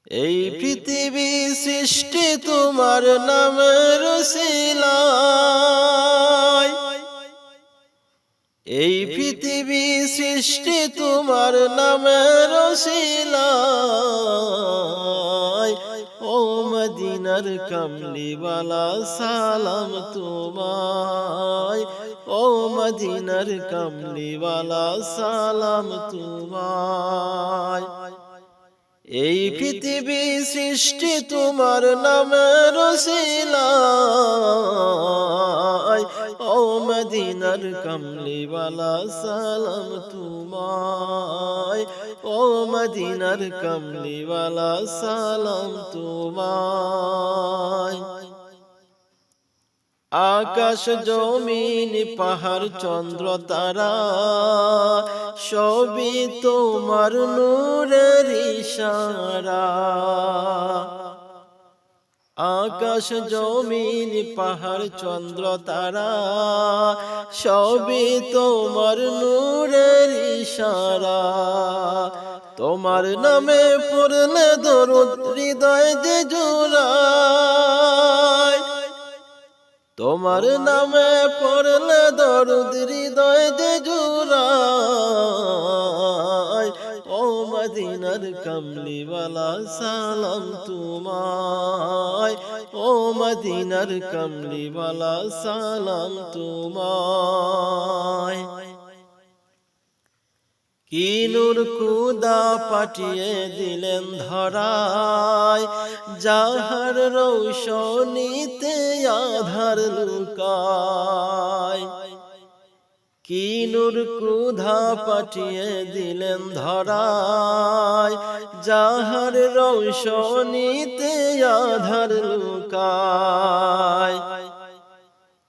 এই পৃথিবী সৃষ্টি তোমার নামের উসিলায়, এই পৃথিবী সৃষ্টি তোমার নামের উসিলায়। ও মদিনার কামলিওয়ালা সালাম তোমায়, ও মদিনার কামলিওয়ালা সালাম তোমায়। এই পৃথিবী সৃষ্টি তোমার নামের উসিলায়, ও মদিনার কামলিওয়ালা সালাম তোমায়, ও মদিনার কামলিওয়ালা সালাম তোমায়। আকাশ জমিন পাহাড় চন্দ্র তারা সবই তোমার নূরের ইশারা। আকাশ জমিন পাহাড় চন্দ্র তারা সবই তোমার নূরের ইশারা। তোমার নামে পড়লে দরুদ হৃদয় যে জোড়ায়, তোমার নামে পড়লে দরুদ হৃদয় যে জোড়ায়। ও মদিনার কামলিওয়ালা সালাম তোমায়, ও মদিনার কামলিওয়ালা সালাম তোমায়। কি নূর খুদা পাঠিয়ে দিলেন ধরায়, যাহার রৌশনীতে আধার লুকায়। কি নূর খুদা পাঠিয়ে দিলেন ধরায়, যাহার রৌশনীতে আধার লুকায়।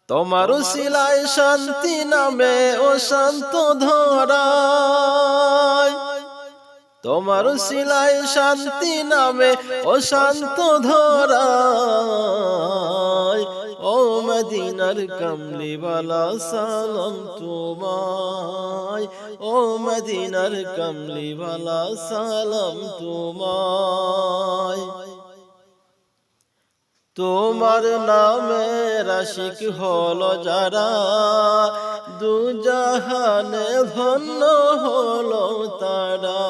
তোমার উসিলায় শান্তি নামে ও শান্ত ধরায়, তোমার উসিলায় শান্তি নামে ও শান্ত ধরায়। ও মদিনার কামলিওয়ালা সালাম তোমায়, ও মদিনার কামলিওয়ালা সালাম তোমায়। তোমার নামে আশিক হলো যারা, দুজাহানে ধন্য হলো তারা।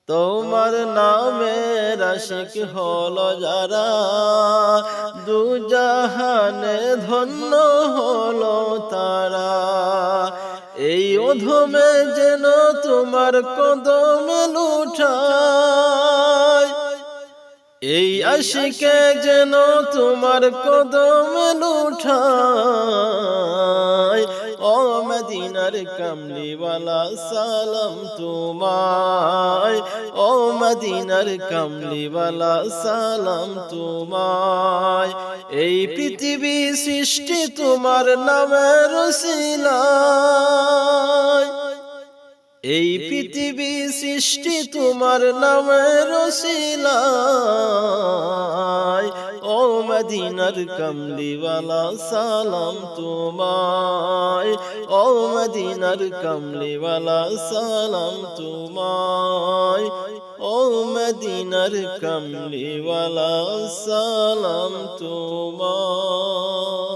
তোমার নামে আশিক হলো যারা, দুজাহানে ধন্য হলো তারা। এই অধমে যেন তোমার কদমে লুঠায়, এই আশিকে যেন তোমার কদমে লুঠায়। ও মদিনার কামলিওয়ালা সালাম তোমায়, ও মদিনার কামলিওয়ালা সালাম তোমায়। এই পৃথিবী সৃষ্টি তোমার নামের উসিলায়, এই পৃথিবী সৃষ্টি তোমার নামের উসিলায়। ও মদিনার কামলিওয়ালা সালাম তোমায়, ও মদিনার কামলিওয়ালা সালাম তোমায়, ও মদিনার কামলিওয়ালা সালাম তোমায়।